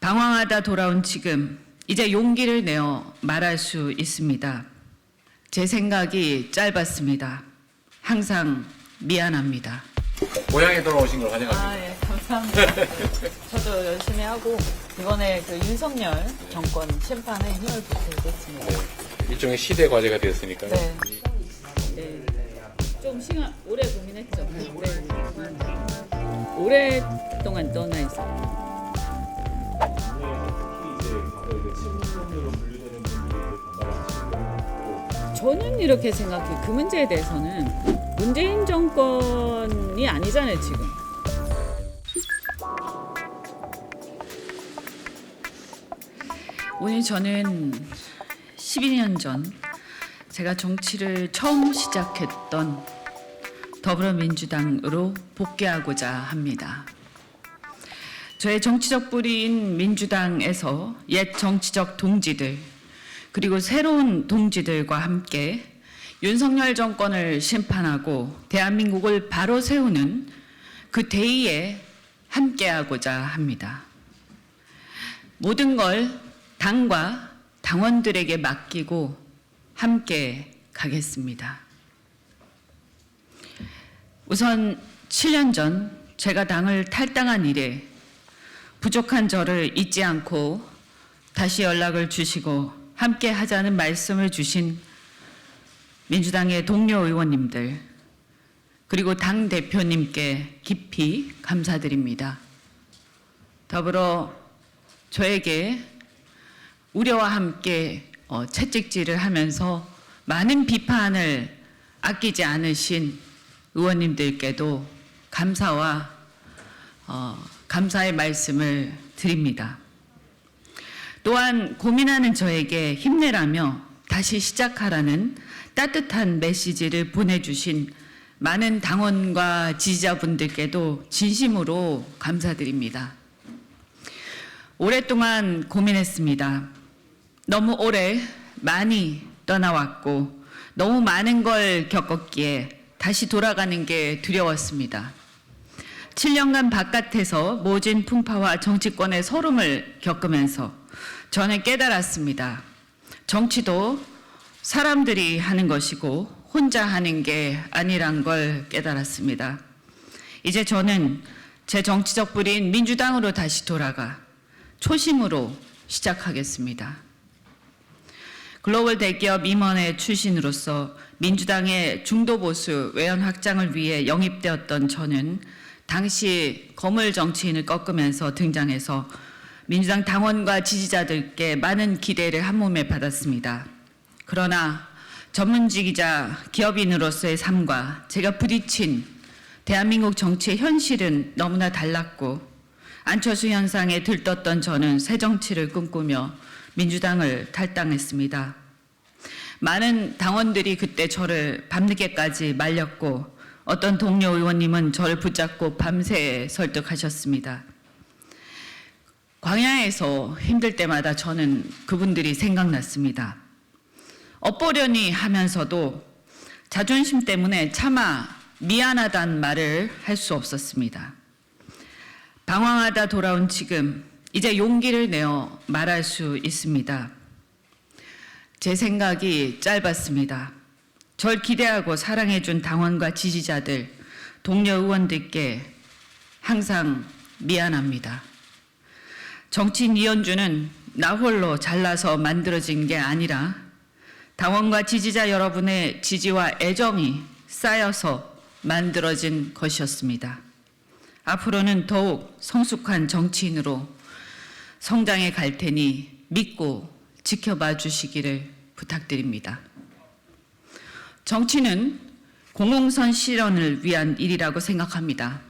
방황하다 돌아온 지금 이제 용기를 내어 말할 수 있습니다. 제 생각이 짧았습니다. 항상 미안합니다. 고향에 돌아오신 걸 환영합니다. 예, 감사합니다. 저도 열심히 하고 이번에 그 윤석열 정권 심판에 힘을 보태겠습니다. 네, 일종의 시대 과제가 되었으니까요. 네. 좀 시간 오래 고민했죠. 오랫동안 떠나 있어. 저는 이렇게 생각해요. 그 문제에 대해서는 문재인 정권이 아니잖아요, 지금. 오늘 저는 12년 전 제가 정치를 처음 시작했던 더불어민주당으로 복귀하고자 합니다. 저의 정치적 뿌리인 민주당에서 옛 정치적 동지들 그리고 새로운 동지들과 함께 윤석열 정권을 심판하고 대한민국을 바로 세우는 그 대의에 함께하고자 합니다. 모든 걸 당과 당원들에게 맡기고 함께 가겠습니다. 우선 7년 전 제가 당을 탈당한 이래 부족한 저를 잊지 않고 다시 연락을 주시고 함께 하자는 말씀을 주신 민주당의 동료 의원님들 그리고 당 대표님께 깊이 감사드립니다. 더불어 저에게 우려와 함께 채찍질을 하면서 많은 비판을 아끼지 않으신 의원님들께도 감사와 감사의 말씀을 드립니다. 또한 고민하는 저에게 힘내라며 다시 시작하라는 따뜻한 메시지를 보내주신 많은 당원과 지지자분들께도 진심으로 감사드립니다. 오랫동안 고민했습니다. 너무 오래 많이 떠나왔고 너무 많은 걸 겪었기에 다시 돌아가는 게 두려웠습니다. 7년간 바깥에서 모진 풍파와 정치권의 서름을 겪으면서 저는 깨달았습니다. 정치도 사람들이 하는 것이고 혼자 하는 게 아니란 걸 깨달았습니다. 이제 저는 제 정치적 뿌리인 민주당으로 다시 돌아가 초심으로 시작하겠습니다. 글로벌 대기업 임원회 출신으로서 민주당의 중도보수 외연 확장을 위해 영입되었던 저는 당시 거물 정치인을 꺾으면서 등장해서 민주당 당원과 지지자들께 많은 기대를 한몸에 받았습니다. 그러나 전문직이자 기업인으로서의 삶과 제가 부딪힌 대한민국 정치의 현실은 너무나 달랐고 안철수 현상에 들떴던 저는 새 정치를 꿈꾸며 민주당을 탈당했습니다. 많은 당원들이 그때 저를 밤늦게까지 말렸고 어떤 동료 의원님은 저를 붙잡고 밤새 설득하셨습니다. 광야에서 힘들 때마다 저는 그분들이 생각났습니다. 엇보려니 하면서도 자존심 때문에 차마 미안하다는 말을 할 수 없었습니다. 방황하다 돌아온 지금 이제 용기를 내어 말할 수 있습니다. 제 생각이 짧았습니다. 절 기대하고 사랑해준 당원과 지지자들, 동료 의원들께 항상 미안합니다. 정치인 이현주는 나 홀로 잘나서 만들어진 게 아니라 당원과 지지자 여러분의 지지와 애정이 쌓여서 만들어진 것이었습니다. 앞으로는 더욱 성숙한 정치인으로 성장해 갈 테니 믿고 지켜봐 주시기를 부탁드립니다. 정치는 공공선 실현을 위한 일이라고 생각합니다.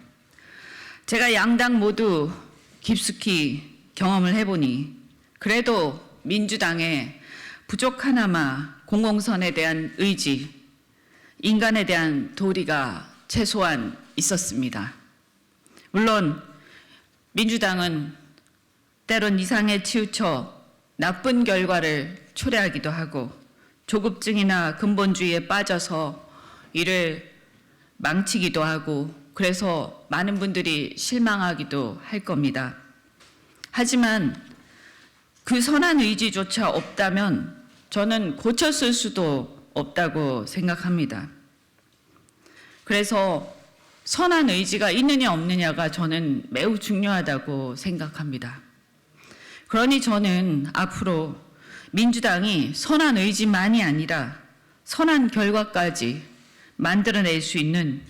제가 양당 모두 깊숙이 경험을 해보니 그래도 민주당에 부족하나마 공공선에 대한 의지, 인간에 대한 도리가 최소한 있었습니다. 물론 민주당은 때론 이상에 치우쳐 나쁜 결과를 초래하기도 하고 조급증이나 근본주의에 빠져서 이를 망치기도 하고 그래서 많은 분들이 실망하기도 할 겁니다. 하지만 그 선한 의지조차 없다면 저는 고쳤을 수도 없다고 생각합니다. 그래서 선한 의지가 있느냐 없느냐가 저는 매우 중요하다고 생각합니다. 그러니 저는 앞으로 민주당이 선한 의지만이 아니라 선한 결과까지 만들어낼 수 있는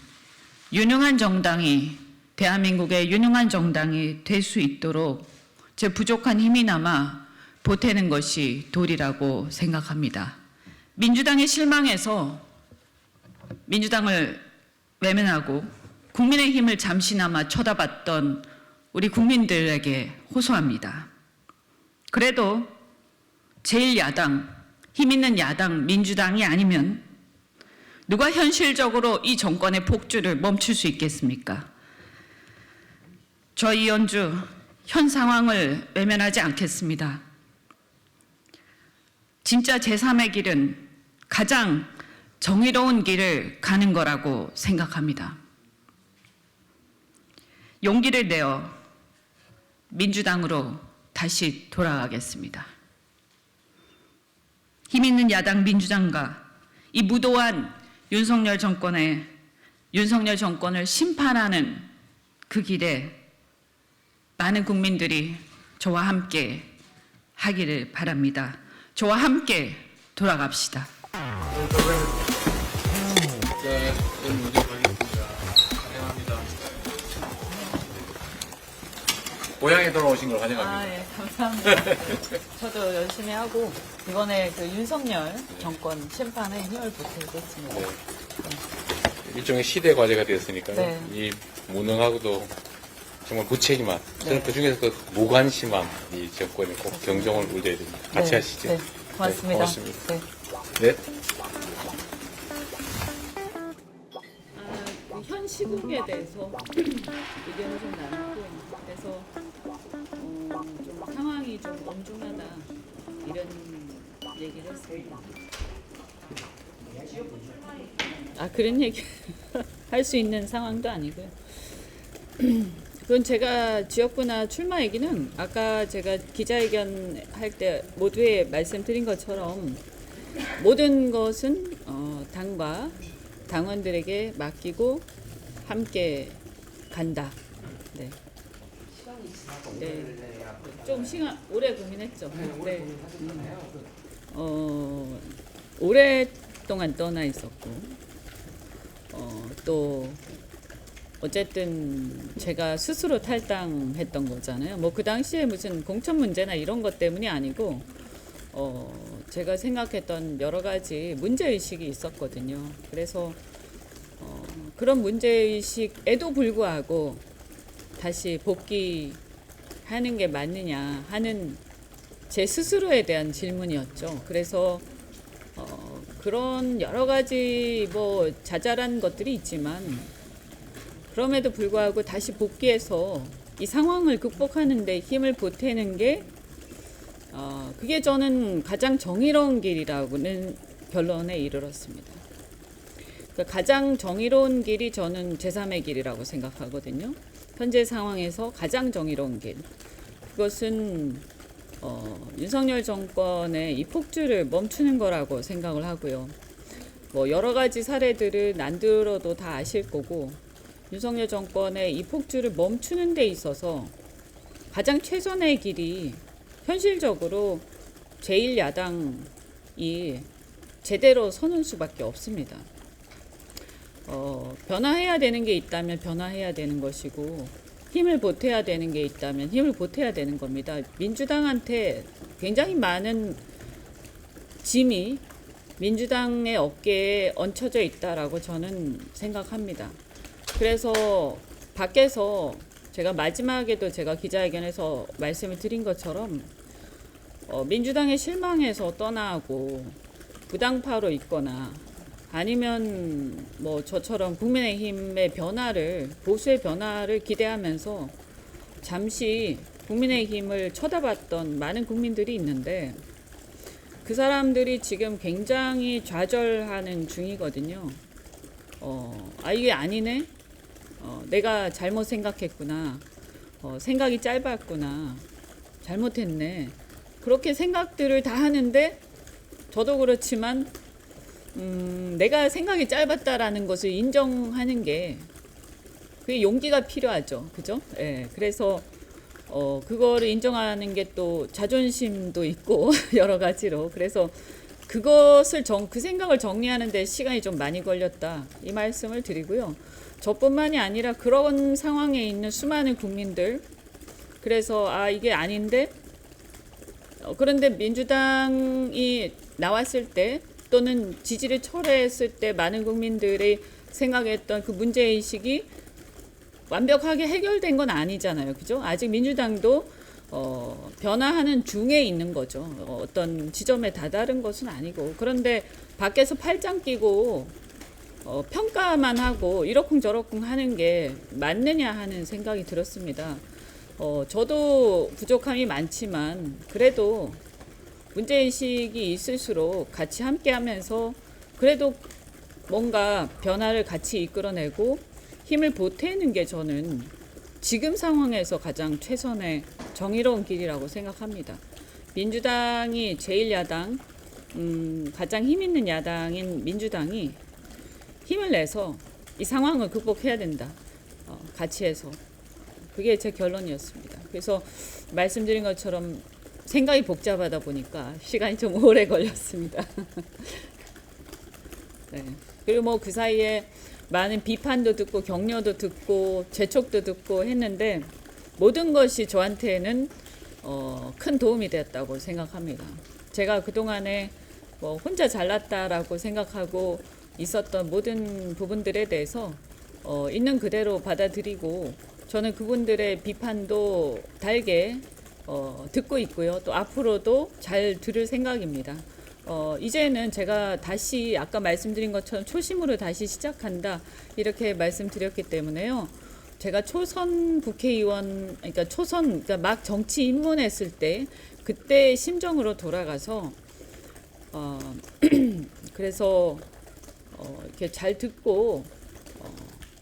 유능한 정당이, 대한민국의 유능한 정당이 될 수 있도록 제 부족한 힘이나마 보태는 것이 도리라고 생각합니다. 민주당에 실망해서 민주당을 외면하고 국민의힘을 잠시나마 쳐다봤던 우리 국민들에게 호소합니다. 그래도 제1야당, 힘있는 야당 민주당이 아니면 누가 현실적으로 이 정권의 폭주를 멈출 수 있겠습니까? 저 이현주 현 상황을 외면하지 않겠습니다. 진짜 제3의 길은 가장 정의로운 길을 가는 거라고 생각합니다. 용기를 내어 민주당으로 다시 돌아가겠습니다. 힘있는 야당 민주당과 이 무도한 윤석열 정권을 심판하는 그 길에 많은 국민들이 저와 함께 하기를 바랍니다. 저와 함께 돌아갑시다. 네, 저는 문제 가겠습니다. 환영합니다. 고향에 돌아오신 걸 환영합니다. 예, 감사합니다. 저도 열심히 하고 이번에 그 윤석열 정권 심판에 힘을 보태겠습니다. 네. 일종의 시대 과제가 되었으니까요. 네. 이 무능하고도 정말 무책임한, 저는 네. 그 중에서 그 무관심한 이 정권에 꼭 경종을 울려야 됩니다. 같이 네, 하시죠. 네, 고맙습니다. 네, 고맙습니다. 네. 네. 현 시국에 대해서 의견을 좀 나눴고, 그래서 좀 상황이 좀 엄중하다 이런 얘기를 했습니다. 그런 얘기 할 수 있는 상황도 아니고요. 그건 제가 지역구나 출마 얘기는 아까 제가 기자회견 할 때 모두에 말씀드린 것처럼 모든 것은 당과 당원들에게 맡기고 함께 간다. 네. 네. 좀 시간 오래 고민했죠. 네. 오랫동안 떠나 있었고, 또 어쨌든 제가 스스로 탈당했던 거잖아요. 뭐 그 당시에 무슨 공천 문제나 이런 것 때문이 아니고, 제가 생각했던 여러 가지 문제 의식이 있었거든요. 그래서 그런 문제 의식에도 불구하고 다시 복귀하는 게 맞느냐 하는 제 스스로에 대한 질문이었죠. 그래서 그런 여러 가지 뭐 자잘한 것들이 있지만 그럼에도 불구하고 다시 복귀해서 이 상황을 극복하는 데 힘을 보태는 게 그게 저는 가장 정의로운 길이라고는 결론에 이르렀습니다. 그러니까 가장 정의로운 길이 저는 제3의 길이라고 생각하거든요. 현재 상황에서 가장 정의로운 길. 그것은 윤석열 정권의 이 폭주를 멈추는 거라고 생각을 하고요. 뭐 여러 가지 사례들은 안 들어도 다 아실 거고, 윤석열 정권의 이 폭주를 멈추는 데 있어서 가장 최선의 길이 현실적으로 제1야당이 제대로 서는 수밖에 없습니다. 변화해야 되는 게 있다면 변화해야 되는 것이고, 힘을 보태야 되는 게 있다면 힘을 보태야 되는 겁니다. 민주당한테 굉장히 많은 짐이 민주당의 어깨에 얹혀져 있다라고 저는 생각합니다. 그래서 밖에서 제가 마지막에도 제가 기자회견에서 말씀을 드린 것처럼 민주당에 실망해서 떠나고 부당파로 있거나 아니면 뭐 저처럼 국민의힘의 변화를, 보수의 변화를 기대하면서 잠시 국민의힘을 쳐다봤던 많은 국민들이 있는데, 그 사람들이 지금 굉장히 좌절하는 중이거든요. 이게 아니네? 내가 잘못 생각했구나. 생각이 짧았구나. 잘못했네. 그렇게 생각들을 다 하는데 저도 그렇지만 내가 생각이 짧았다라는 것을 인정하는 게 그게 용기가 필요하죠. 그죠? 예. 그래서 그거를 인정하는 게 또 자존심도 있고 여러 가지로 그래서 그것을 그 생각을 정리하는 데 시간이 좀 많이 걸렸다. 이 말씀을 드리고요. 저뿐만이 아니라 그런 상황에 있는 수많은 국민들 그래서 이게 아닌데 그런데 민주당이 나왔을 때 또는 지지를 철회했을 때 많은 국민들이 생각했던 그 문제의식이 완벽하게 해결된 건 아니잖아요. 그죠? 아직 민주당도 변화하는 중에 있는 거죠. 어떤 지점에 다다른 것은 아니고 그런데 밖에서 팔짱 끼고 평가만 하고 이러쿵저러쿵 하는 게 맞느냐 하는 생각이 들었습니다. 저도 부족함이 많지만 그래도 문제의식이 있을수록 같이 함께 하면서 그래도 뭔가 변화를 같이 이끌어내고 힘을 보태는 게 저는 지금 상황에서 가장 최선의 정의로운 길이라고 생각합니다. 민주당이 제1야당, 가장 힘 있는 야당인 민주당이 힘을 내서 이 상황을 극복해야 된다. 같이 해서. 그게 제 결론이었습니다. 그래서 말씀드린 것처럼 생각이 복잡하다 보니까 시간이 좀 오래 걸렸습니다. 네. 그리고 뭐 그 사이에 많은 비판도 듣고 격려도 듣고 재촉도 듣고 했는데 모든 것이 저한테는 큰 도움이 되었다고 생각합니다. 제가 그동안에 뭐 혼자 잘났다라고 생각하고 있었던 모든 부분들에 대해서 있는 그대로 받아들이고 저는 그분들의 비판도 달게 듣고 있고요. 또 앞으로도 잘 들을 생각입니다. 이제는 제가 다시 아까 말씀드린 것처럼 초심으로 다시 시작한다 이렇게 말씀드렸기 때문에요. 제가 초선 국회의원 그러니까 막 정치 입문했을 때 그때 심정으로 돌아가서 그래서 이렇게 잘 듣고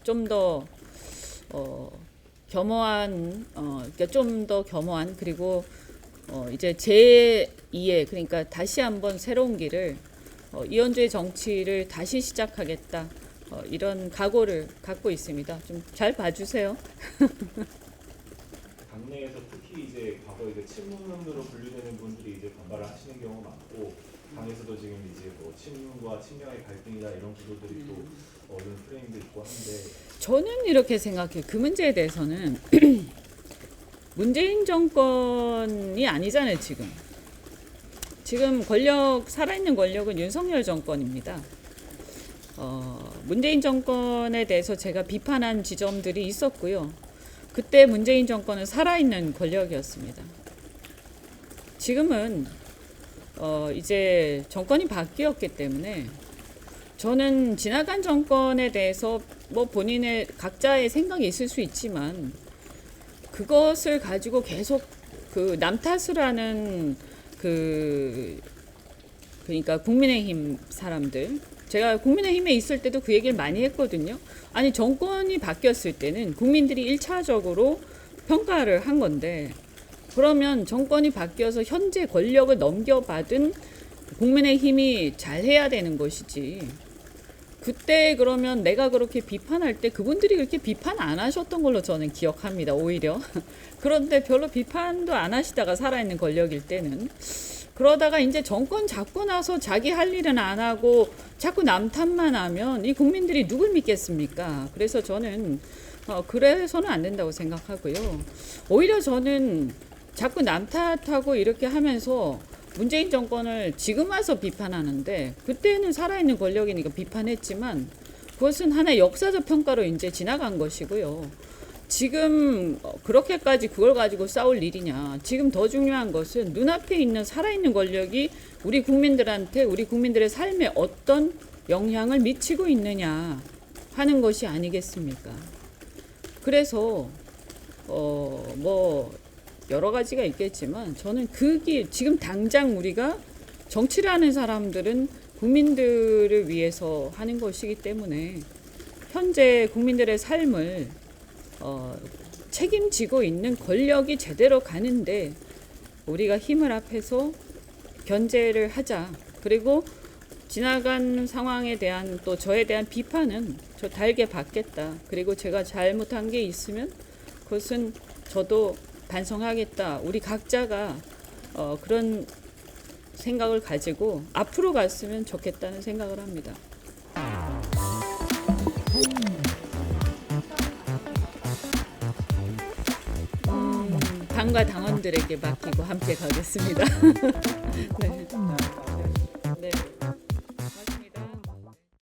좀 더 겸허한 그러니까 좀 더 겸허한 그리고 이제 제2의 그러니까 다시 한번 새로운 길을 이현주의 정치를 다시 시작하겠다 이런 각오를 갖고 있습니다. 좀 잘 봐주세요. 당내에서 특히 이제 과거 이제 친문으로 분류되는 분들이 이제 반발을 하시는 경우가 많고 당에서도 지금 이제 뭐 친문과 친명의 갈등이다 이런 구도들이 또 이런 프레임도 있고 한데 저는 이렇게 생각해요. 그 문제에 대해서는 문재인 정권이 아니잖아요. 지금 살아있는 권력은 윤석열 정권입니다. 문재인 정권에 대해서 제가 비판한 지점들이 있었고요. 그때 문재인 정권은 살아있는 권력이었습니다. 지금은 이제 정권이 바뀌었기 때문에 저는 지나간 정권에 대해서 뭐 본인의 각자의 생각이 있을 수 있지만 그것을 가지고 계속 그 남 탓을 하는 그러니까 국민의힘 사람들 제가 국민의힘에 있을 때도 그 얘기를 많이 했거든요. 아니 정권이 바뀌었을 때는 국민들이 1차적으로 평가를 한 건데 그러면 정권이 바뀌어서 현재 권력을 넘겨받은 국민의힘이 잘해야 되는 것이지 그때 그러면 내가 그렇게 비판할 때 그분들이 그렇게 비판 안 하셨던 걸로 저는 기억합니다. 오히려 그런데 별로 비판도 안 하시다가 살아있는 권력일 때는 그러다가 이제 정권 잡고 나서 자기 할 일은 안 하고 자꾸 남 탓만 하면 이 국민들이 누굴 믿겠습니까? 그래서 저는 그래서는 안 된다고 생각하고요. 오히려 저는 자꾸 남 탓하고 이렇게 하면서 문재인 정권을 지금 와서 비판하는데 그때는 살아있는 권력이니까 비판했지만 그것은 하나의 역사적 평가로 이제 지나간 것이고요. 지금 그렇게까지 그걸 가지고 싸울 일이냐. 지금 더 중요한 것은 눈앞에 있는 살아있는 권력이 우리 국민들한테 우리 국민들의 삶에 어떤 영향을 미치고 있느냐 하는 것이 아니겠습니까? 그래서 뭐 여러 가지가 있겠지만 저는 그 길 지금 당장 우리가 정치를 하는 사람들은 국민들을 위해서 하는 것이기 때문에 현재 국민들의 삶을 책임지고 있는 권력이 제대로 가는데 우리가 힘을 합해서 견제를 하자. 그리고 지나간 상황에 대한 또 저에 대한 비판은 저 달게 받겠다. 그리고 제가 잘못한 게 있으면 그것은 저도 반성하겠다. 우리 각자가 그런 생각을 가지고 앞으로 갔으면 좋겠다는 생각을 합니다. 당과 당원들에게 맡기고 함께 가겠습니다. 네.